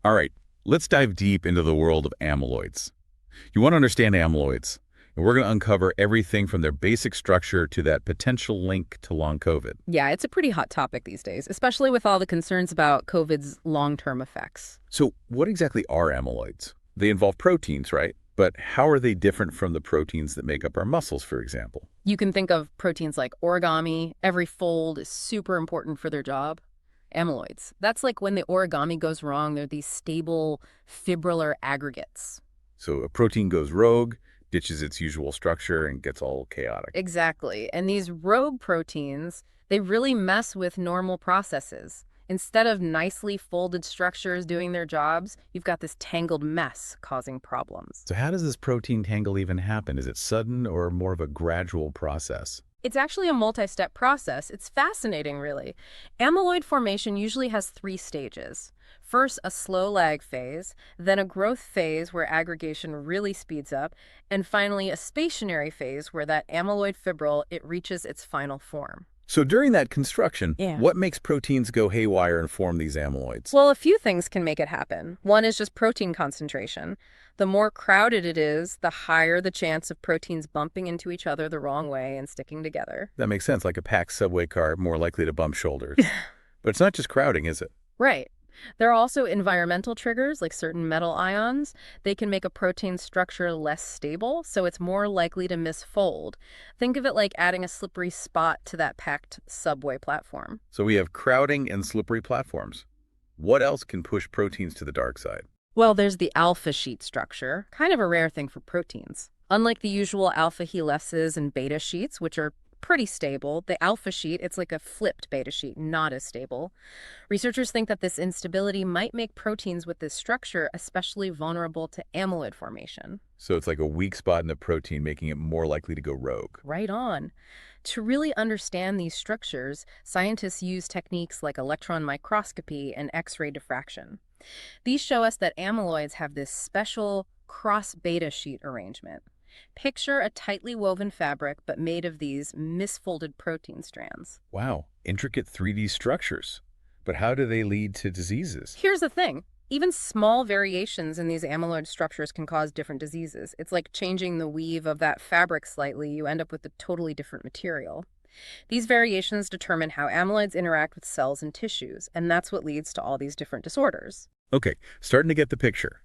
All right, let's dive deep into the world of amyloids. You want to understand amyloids, and we're going to uncover everything from their basic structure to that potential link to long COVID. Yeah, it's a pretty hot topic these days, especially with all the concerns about COVID's long-term effects. So what exactly are amyloids? They involve proteins, right? But how are they different from the proteins that make up our muscles, for example? You can think of proteins like origami. Every fold is super important for their job. Amyloids. That's like when the origami goes wrong, they're these stable fibrillar aggregates. So a protein goes rogue, ditches its usual structure, and gets all chaotic. Exactly. And these rogue proteins, they really mess with normal processes. Instead of nicely folded structures doing their jobs, you've got this tangled mess causing problems. So how does this protein tangle even happen? Is it sudden or more of a gradual process? It's actually a multi-step process. It's fascinating, really. Amyloid formation usually has 3 stages. First, a slow lag phase, then a growth phase where aggregation really speeds up, and finally a stationary phase where that amyloid fibril, it reaches its final form. So during that construction, Yeah. what makes proteins go haywire and form these amyloids? Well, a few things can make it happen. One is just protein concentration. The more crowded it is, the higher the chance of proteins bumping into each other the wrong way and sticking together. That makes sense, like a packed subway car, more likely to bump shoulders. But it's not just crowding, is it? Right. There are also environmental triggers, like certain metal ions. They can make a protein structure less stable, so it's more likely to misfold. Think of it like adding a slippery spot to that packed subway platform. So we have crowding and slippery platforms. What else can push proteins to the dark side? Well, there's the alpha sheet structure, kind of a rare thing for proteins. Unlike the usual alpha helices and beta sheets, which are pretty stable, the alpha sheet, it's like a flipped beta sheet, not as stable. Researchers think that this instability might make proteins with this structure especially vulnerable to amyloid formation. So it's like a weak spot in the protein, making it more likely to go rogue. Right on. To really understand these structures, scientists use techniques like electron microscopy and X-ray diffraction. These show us that amyloids have this special cross-beta sheet arrangement. Picture a tightly woven fabric, but made of these misfolded protein strands. Wow, intricate 3D structures. But how do they lead to diseases? Here's the thing. Even small variations in these amyloid structures can cause different diseases. It's like changing the weave of that fabric slightly, you end up with a totally different material. These variations determine how amyloids interact with cells and tissues, and that's what leads to all these different disorders. Okay, starting to get the picture.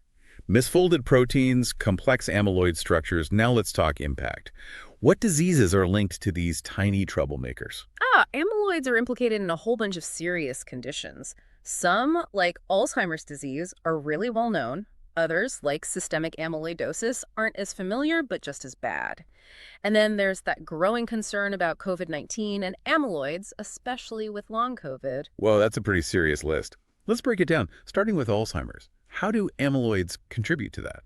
Misfolded proteins, complex amyloid structures. Now let's talk impact. What diseases are linked to these tiny troublemakers? Amyloids are implicated in a whole bunch of serious conditions. Some, like Alzheimer's disease, are really well known. Others, like systemic amyloidosis, aren't as familiar, but just as bad. And then there's that growing concern about COVID-19 and amyloids, especially with long COVID. Well, that's a pretty serious list. Let's break it down, starting with Alzheimer's. How do amyloids contribute to that?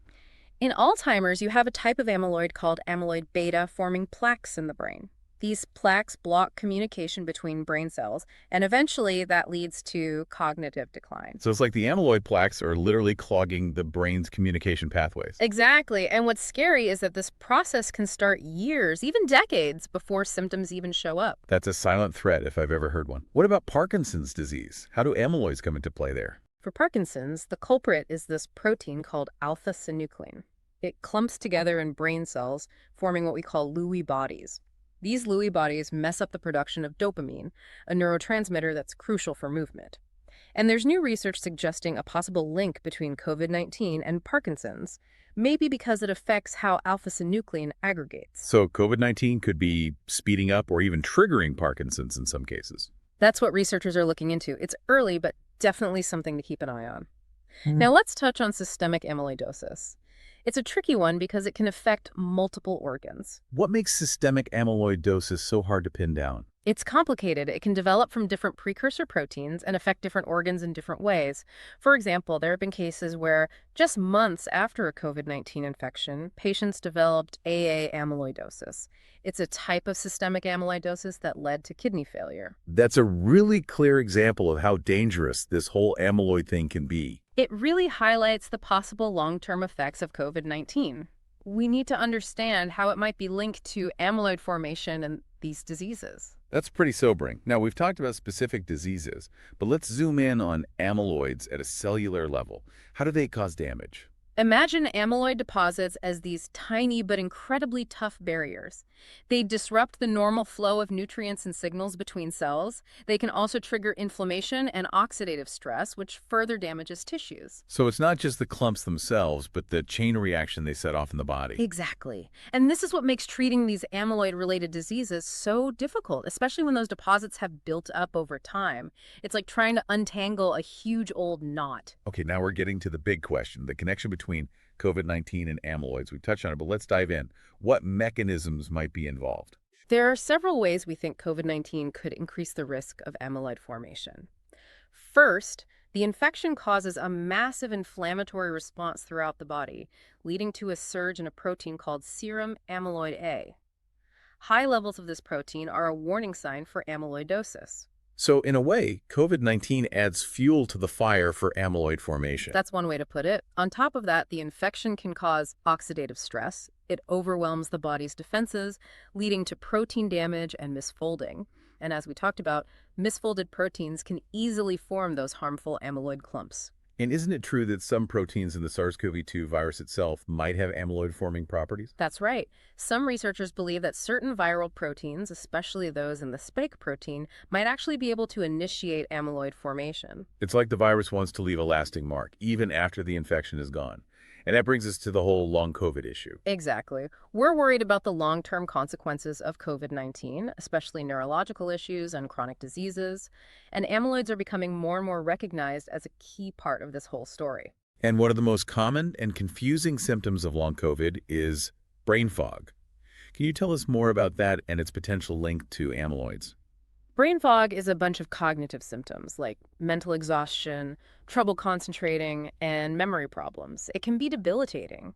In Alzheimer's, you have a type of amyloid called amyloid beta forming plaques in the brain. These plaques block communication between brain cells, and eventually that leads to cognitive decline. So it's like the amyloid plaques are literally clogging the brain's communication pathways. Exactly. And what's scary is that this process can start years, even decades, before symptoms even show up. That's a silent threat if I've ever heard one. What about Parkinson's disease? How do amyloids come into play there? For Parkinson's, the culprit is this protein called alpha-synuclein. It clumps together in brain cells, forming what we call Lewy bodies. These Lewy bodies mess up the production of dopamine, a neurotransmitter that's crucial for movement. And there's new research suggesting a possible link between COVID-19 and Parkinson's, maybe because it affects how alpha-synuclein aggregates. So COVID-19 could be speeding up or even triggering Parkinson's in some cases. That's what researchers are looking into. It's early, but definitely something to keep an eye on. Now let's touch on systemic amyloidosis. It's a tricky one because it can affect multiple organs. What makes systemic amyloidosis so hard to pin down? It's complicated. It can develop from different precursor proteins and affect different organs in different ways. For example, there have been cases where just months after a COVID-19 infection, patients developed AA amyloidosis. It's a type of systemic amyloidosis that led to kidney failure. That's a really clear example of how dangerous this whole amyloid thing can be. It really highlights the possible long-term effects of COVID-19. We need to understand how it might be linked to amyloid formation and these diseases. That's pretty sobering. Now, we've talked about specific diseases, but let's zoom in on amyloids at a cellular level. How do they cause damage? Imagine amyloid deposits as these tiny but incredibly tough barriers. They disrupt the normal flow of nutrients and signals between cells. They can also trigger inflammation and oxidative stress, which further damages tissues. So it's not just the clumps themselves, but the chain reaction they set off in the body. Exactly. And this is what makes treating these amyloid-related diseases so difficult, especially when those deposits have built up over time. It's like trying to untangle a huge old knot. Okay, now we're getting to the big question, the connection between COVID-19 and amyloids. We touched on it, but let's dive in. What mechanisms might be involved? There are several ways we think COVID-19 could increase the risk of amyloid formation. First, the infection causes a massive inflammatory response throughout the body, leading to a surge in a protein called serum amyloid A. High levels of this protein are a warning sign for amyloidosis. So in a way, COVID-19 adds fuel to the fire for amyloid formation. That's one way to put it. On top of that, the infection can cause oxidative stress. It overwhelms the body's defenses, leading to protein damage and misfolding. And as we talked about, misfolded proteins can easily form those harmful amyloid clumps. And isn't it true that some proteins in the SARS-CoV-2 virus itself might have amyloid-forming properties? That's right. Some researchers believe that certain viral proteins, especially those in the spike protein, might actually be able to initiate amyloid formation. It's like the virus wants to leave a lasting mark, even after the infection is gone. And that brings us to the whole long COVID issue. Exactly. We're worried about the long-term consequences of COVID-19, especially neurological issues and chronic diseases, and amyloids are becoming more and more recognized as a key part of this whole story. And one of the most common and confusing symptoms of long COVID is brain fog. Can you tell us more about that and its potential link to amyloids? Brain fog is a bunch of cognitive symptoms like mental exhaustion, trouble concentrating, and memory problems. It can be debilitating.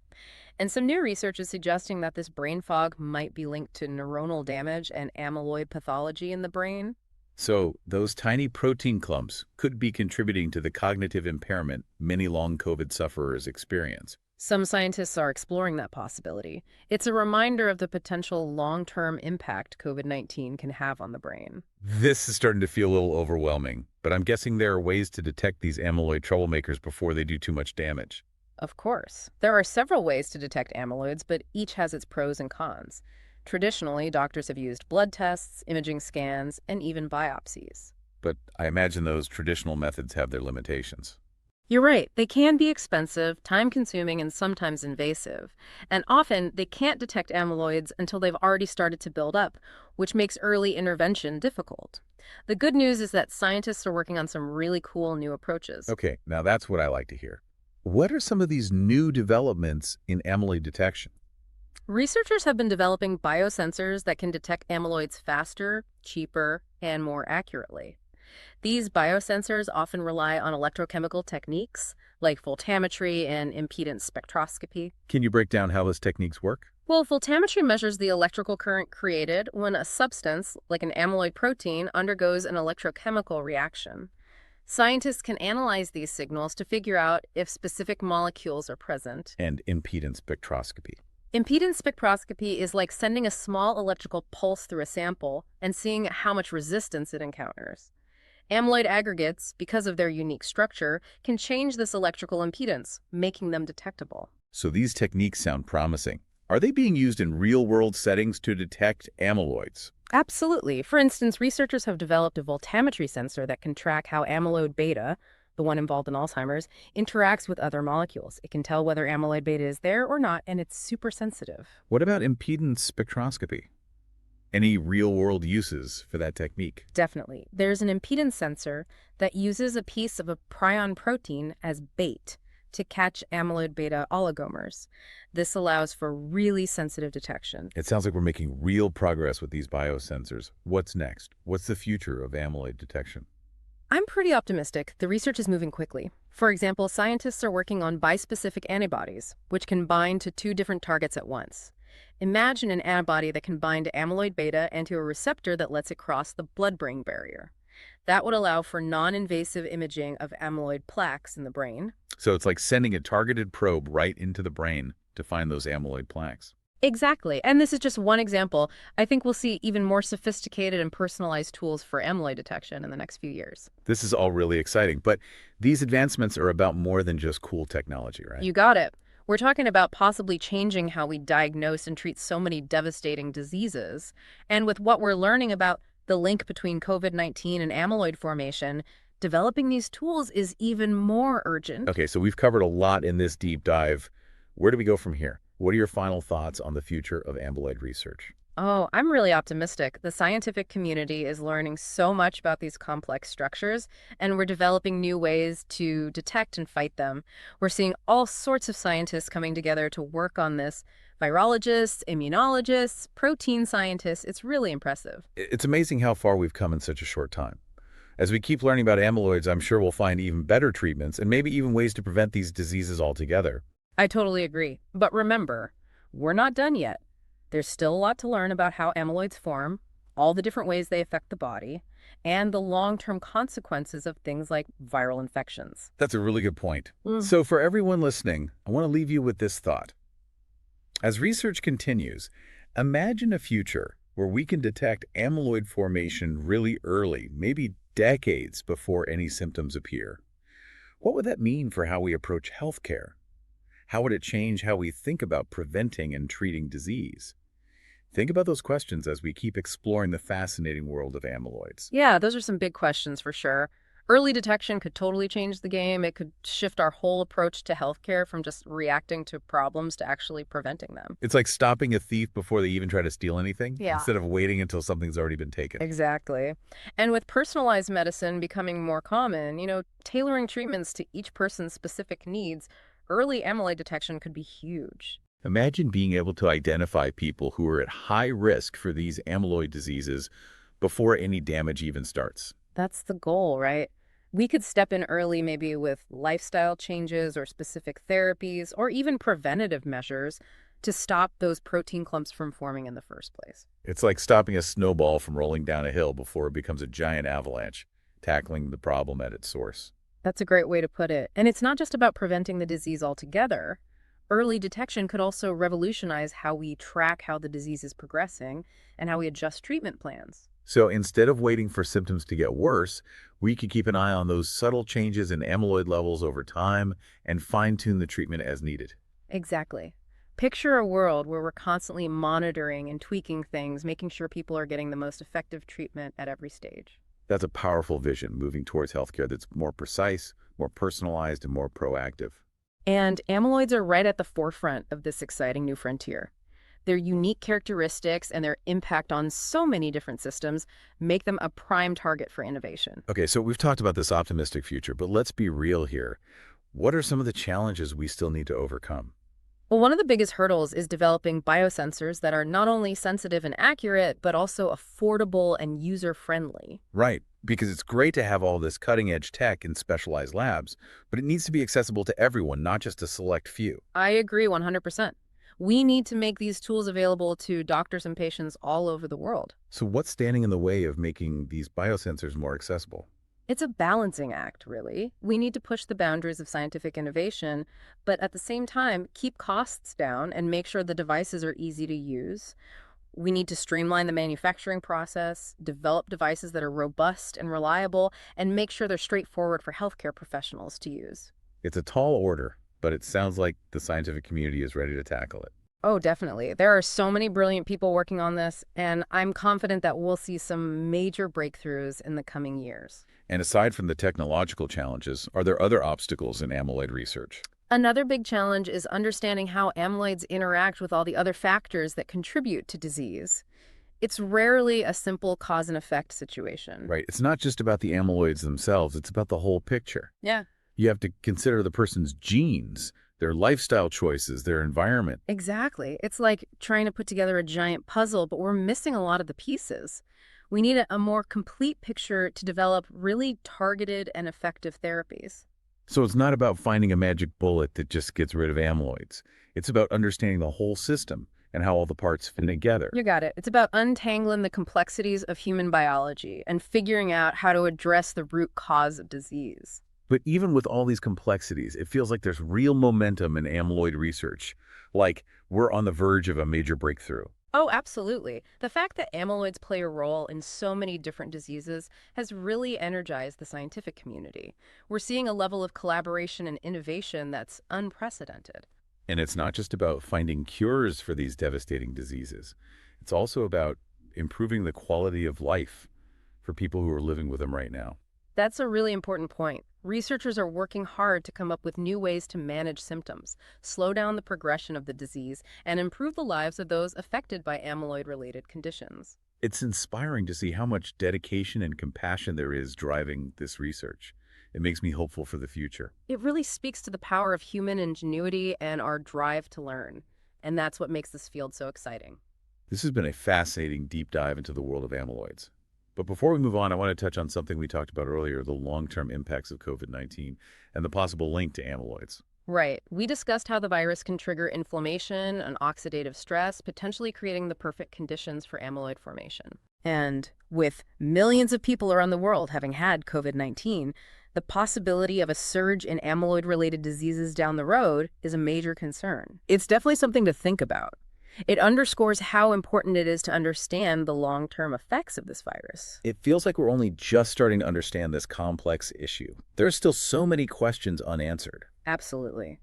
And some new research is suggesting that this brain fog might be linked to neuronal damage and amyloid pathology in the brain. So those tiny protein clumps could be contributing to the cognitive impairment many long COVID sufferers experience. Some scientists are exploring that possibility. It's a reminder of the potential long-term impact COVID-19 can have on the brain. This is starting to feel a little overwhelming, but I'm guessing there are ways to detect these amyloid troublemakers before they do too much damage. Of course. There are several ways to detect amyloids, but each has its pros and cons. Traditionally, doctors have used blood tests, imaging scans, and even biopsies. But I imagine those traditional methods have their limitations. You're right. They can be expensive, time-consuming, and sometimes invasive. And often, they can't detect amyloids until they've already started to build up, which makes early intervention difficult. The good news is that scientists are working on some really cool new approaches. Okay, now that's what I like to hear. What are some of these new developments in amyloid detection? Researchers have been developing biosensors that can detect amyloids faster, cheaper, and more accurately. These biosensors often rely on electrochemical techniques like voltammetry and impedance spectroscopy. Can you break down how those techniques work? Well, voltammetry measures the electrical current created when a substance, like an amyloid protein, undergoes an electrochemical reaction. Scientists can analyze these signals to figure out if specific molecules are present. And impedance spectroscopy. Impedance spectroscopy is like sending a small electrical pulse through a sample and seeing how much resistance it encounters. Amyloid aggregates, because of their unique structure, can change this electrical impedance, making them detectable. So these techniques sound promising. Are they being used in real-world settings to detect amyloids? Absolutely. For instance, researchers have developed a voltammetry sensor that can track how amyloid beta, the one involved in Alzheimer's, interacts with other molecules. It can tell whether amyloid beta is there or not, and it's super sensitive. What about impedance spectroscopy? Any real-world uses for that technique? Definitely. There's an impedance sensor that uses a piece of a prion protein as bait to catch amyloid beta oligomers. This allows for really sensitive detection. It sounds like we're making real progress with these biosensors. What's next? What's the future of amyloid detection? I'm pretty optimistic. The research is moving quickly. For example, scientists are working on bispecific antibodies, which can bind to two different targets at once. Imagine an antibody that can bind to amyloid beta and to a receptor that lets it cross the blood-brain barrier. That would allow for non-invasive imaging of amyloid plaques in the brain. So it's like sending a targeted probe right into the brain to find those amyloid plaques. Exactly. And this is just one example. I think we'll see even more sophisticated and personalized tools for amyloid detection in the next few years. This is all really exciting, but these advancements are about more than just cool technology, right? You got it. We're talking about possibly changing how we diagnose and treat so many devastating diseases. And with what we're learning about the link between COVID-19 and amyloid formation, developing these tools is even more urgent. Okay, so we've covered a lot in this deep dive. Where do we go from here? What are your final thoughts on the future of amyloid research? Oh, I'm really optimistic. The scientific community is learning so much about these complex structures, and we're developing new ways to detect and fight them. We're seeing all sorts of scientists coming together to work on this. Virologists, immunologists, protein scientists. It's really impressive. It's amazing how far we've come in such a short time. As we keep learning about amyloids, I'm sure we'll find even better treatments and maybe even ways to prevent these diseases altogether. I totally agree. But remember, we're not done yet. There's still a lot to learn about how amyloids form, all the different ways they affect the body, and the long-term consequences of things like viral infections. That's a really good point. Mm. So for everyone listening, I want to leave you with this thought. As research continues, imagine a future where we can detect amyloid formation really early, maybe decades before any symptoms appear. What would that mean for how we approach healthcare? How would it change how we think about preventing and treating disease? Think about those questions as we keep exploring the fascinating world of amyloids. Yeah, those are some big questions for sure. Early detection could totally change the game. It could shift our whole approach to healthcare from just reacting to problems to actually preventing them. It's like stopping a thief before they even try to steal anything, Yeah. instead of waiting until something's already been taken. Exactly. And with personalized medicine becoming more common, tailoring treatments to each person's specific needs, early amyloid detection could be huge. Imagine being able to identify people who are at high risk for these amyloid diseases before any damage even starts. That's the goal, right? We could step in early, maybe with lifestyle changes or specific therapies or even preventative measures to stop those protein clumps from forming in the first place. It's like stopping a snowball from rolling down a hill before it becomes a giant avalanche, tackling the problem at its source. That's a great way to put it. And it's not just about preventing the disease altogether. Early detection could also revolutionize how we track how the disease is progressing and how we adjust treatment plans. So instead of waiting for symptoms to get worse, we could keep an eye on those subtle changes in amyloid levels over time and fine-tune the treatment as needed. Exactly. Picture a world where we're constantly monitoring and tweaking things, making sure people are getting the most effective treatment at every stage. That's a powerful vision, moving towards healthcare that's more precise, more personalized, and more proactive. And amyloids are right at the forefront of this exciting new frontier. Their unique characteristics and their impact on so many different systems make them a prime target for innovation. Okay, so we've talked about this optimistic future, but let's be real here. What are some of the challenges we still need to overcome? Well, one of the biggest hurdles is developing biosensors that are not only sensitive and accurate, but also affordable and user-friendly. Right, because it's great to have all this cutting-edge tech in specialized labs, but it needs to be accessible to everyone, not just a select few. I agree 100%. We need to make these tools available to doctors and patients all over the world. So what's standing in the way of making these biosensors more accessible? It's a balancing act, really. We need to push the boundaries of scientific innovation, but at the same time, keep costs down and make sure the devices are easy to use. We need to streamline the manufacturing process, develop devices that are robust and reliable, and make sure they're straightforward for healthcare professionals to use. It's a tall order, but it sounds like the scientific community is ready to tackle it. Oh, definitely. There are so many brilliant people working on this, and I'm confident that we'll see some major breakthroughs in the coming years. And aside from the technological challenges, are there other obstacles in amyloid research? Another big challenge is understanding how amyloids interact with all the other factors that contribute to disease. It's rarely a simple cause and effect situation. Right, it's not just about the amyloids themselves, it's about the whole picture. Yeah. You have to consider the person's genes, their lifestyle choices, their environment. Exactly. It's like trying to put together a giant puzzle, but we're missing a lot of the pieces. We need a more complete picture to develop really targeted and effective therapies. So it's not about finding a magic bullet that just gets rid of amyloids. It's about understanding the whole system and how all the parts fit together. You got it. It's about untangling the complexities of human biology and figuring out how to address the root cause of disease. But even with all these complexities, it feels like there's real momentum in amyloid research. Like we're on the verge of a major breakthrough. Oh, absolutely. The fact that amyloids play a role in so many different diseases has really energized the scientific community. We're seeing a level of collaboration and innovation that's unprecedented. And it's not just about finding cures for these devastating diseases. It's also about improving the quality of life for people who are living with them right now. That's a really important point. Researchers are working hard to come up with new ways to manage symptoms, slow down the progression of the disease, and improve the lives of those affected by amyloid-related conditions. It's inspiring to see how much dedication and compassion there is driving this research. It makes me hopeful for the future. It really speaks to the power of human ingenuity and our drive to learn. And that's what makes this field so exciting. This has been a fascinating deep dive into the world of amyloids. But before we move on, I want to touch on something we talked about earlier, the long-term impacts of COVID-19 and the possible link to amyloids. Right. We discussed how the virus can trigger inflammation and oxidative stress, potentially creating the perfect conditions for amyloid formation. And with millions of people around the world having had COVID-19, the possibility of a surge in amyloid-related diseases down the road is a major concern. It's definitely something to think about. It underscores how important it is to understand the long-term effects of this virus. It feels like we're only just starting to understand this complex issue. There are still so many questions unanswered. Absolutely.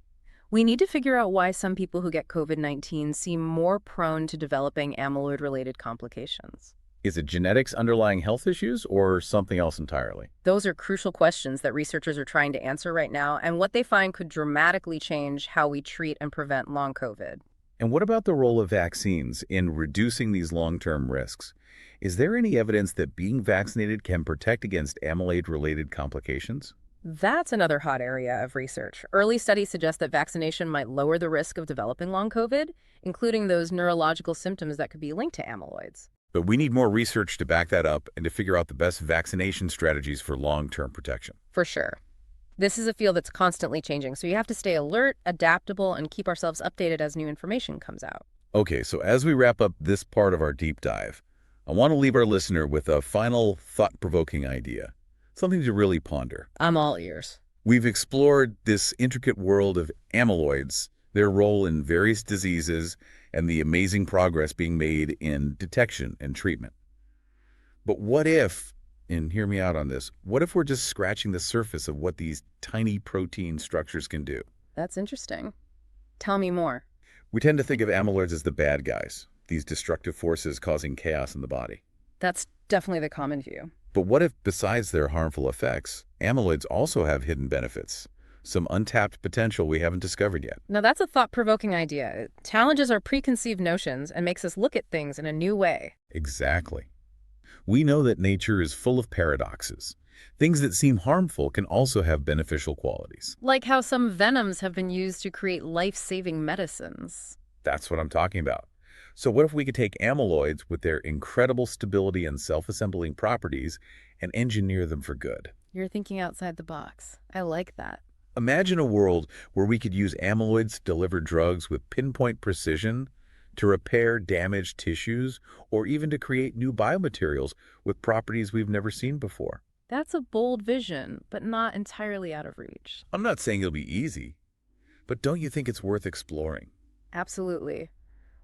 We need to figure out why some people who get COVID-19 seem more prone to developing amyloid-related complications. Is it genetics underlying health issues or something else entirely? Those are crucial questions that researchers are trying to answer right now, and what they find could dramatically change how we treat and prevent long COVID. And what about the role of vaccines in reducing these long-term risks? Is there any evidence that being vaccinated can protect against amyloid-related complications? That's another hot area of research. Early studies suggest that vaccination might lower the risk of developing long COVID, including those neurological symptoms that could be linked to amyloids. But we need more research to back that up and to figure out the best vaccination strategies for long-term protection. For sure. This is a field that's constantly changing, so you have to stay alert, adaptable, and keep ourselves updated as new information comes out. Okay, so as we wrap up this part of our deep dive, I want to leave our listener with a final thought-provoking idea, something to really ponder. I'm all ears. We've explored this intricate world of amyloids, their role in various diseases, and the amazing progress being made in detection and treatment. But what if, and hear me out on this, what if we're just scratching the surface of what these tiny protein structures can do? That's interesting. Tell me more. We tend to think of amyloids as the bad guys, these destructive forces causing chaos in the body. That's definitely the common view. But what if, besides their harmful effects, amyloids also have hidden benefits? Some untapped potential we haven't discovered yet. Now, that's a thought-provoking idea. It challenges our preconceived notions and makes us look at things in a new way. Exactly. We know that nature is full of paradoxes. Things that seem harmful can also have beneficial qualities. Like how some venoms have been used to create life-saving medicines. That's what I'm talking about. So what if we could take amyloids with their incredible stability and self-assembling properties and engineer them for good? You're thinking outside the box. I like that. Imagine a world where we could use amyloids to deliver drugs with pinpoint precision to repair damaged tissues or even to create new biomaterials with properties we've never seen before. That's a bold vision, but not entirely out of reach. I'm not saying it'll be easy, but don't you think it's worth exploring? Absolutely.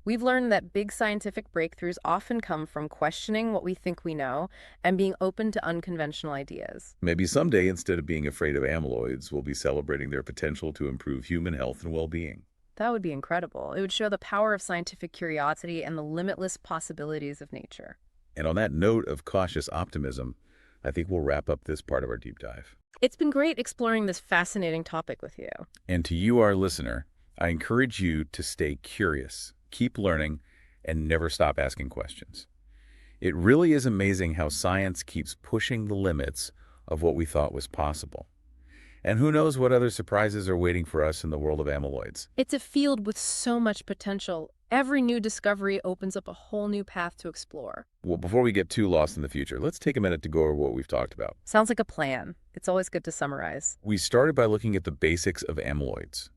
We've learned that big scientific breakthroughs often come from questioning what we think we know and being open to unconventional ideas. Maybe someday, instead of being afraid of amyloids, we'll be celebrating their potential to improve human health and well-being. That would be incredible. It would show the power of scientific curiosity and the limitless possibilities of nature. And on that note of cautious optimism, I think we'll wrap up this part of our deep dive. It's been great exploring this fascinating topic with you. And to you, our listener, I encourage you to stay curious, keep learning, and never stop asking questions. It really is amazing how science keeps pushing the limits of what we thought was possible. And who knows what other surprises are waiting for us in the world of amyloids. It's a field with so much potential. Every new discovery opens up a whole new path to explore. Well, before we get too lost in the future, let's take a minute to go over what we've talked about. Sounds like a plan. It's always good to summarize. We started by looking at the basics of amyloids,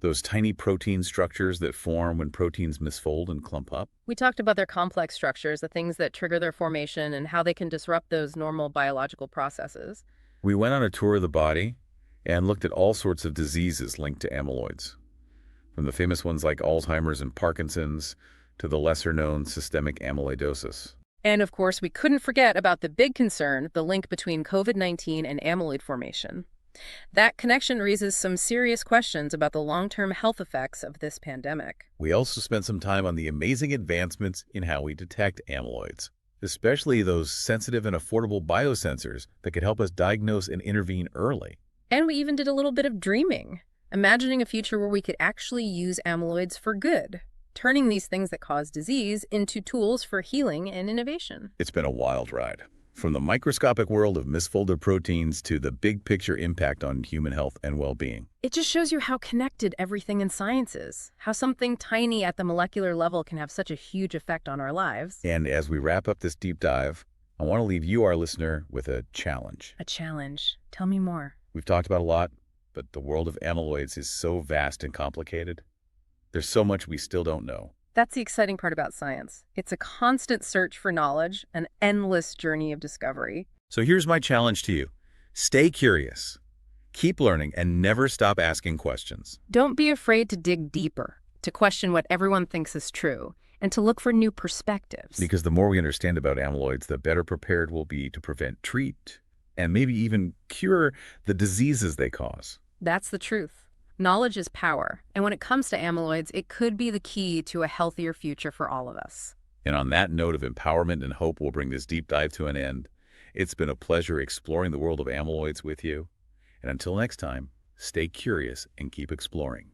those tiny protein structures that form when proteins misfold and clump up. We talked about their complex structures, the things that trigger their formation, and how they can disrupt those normal biological processes. We went on a tour of the body, and looked at all sorts of diseases linked to amyloids, from the famous ones like Alzheimer's and Parkinson's to the lesser-known systemic amyloidosis. And of course, we couldn't forget about the big concern, the link between COVID-19 and amyloid formation. That connection raises some serious questions about the long-term health effects of this pandemic. We also spent some time on the amazing advancements in how we detect amyloids, especially those sensitive and affordable biosensors that could help us diagnose and intervene early. And we even did a little bit of dreaming, imagining a future where we could actually use amyloids for good, turning these things that cause disease into tools for healing and innovation. It's been a wild ride. From the microscopic world of misfolded proteins to the big picture impact on human health and well-being. It just shows you how connected everything in science is, how something tiny at the molecular level can have such a huge effect on our lives. And as we wrap up this deep dive, I want to leave you, our listener, with a challenge. A challenge. Tell me more. We've talked about a lot, but the world of amyloids is so vast and complicated. There's so much we still don't know. That's the exciting part about science. It's a constant search for knowledge, an endless journey of discovery. So here's my challenge to you. Stay curious, keep learning, and never stop asking questions. Don't be afraid to dig deeper, to question what everyone thinks is true, and to look for new perspectives. Because the more we understand about amyloids, the better prepared we'll be to prevent, treat, and maybe even cure the diseases they cause. That's the truth. Knowledge is power, and when it comes to amyloids, it could be the key to a healthier future for all of us. And on that note of empowerment and hope, we'll bring this deep dive to an end. It's been a pleasure exploring the world of amyloids with you. And until next time, stay curious and keep exploring.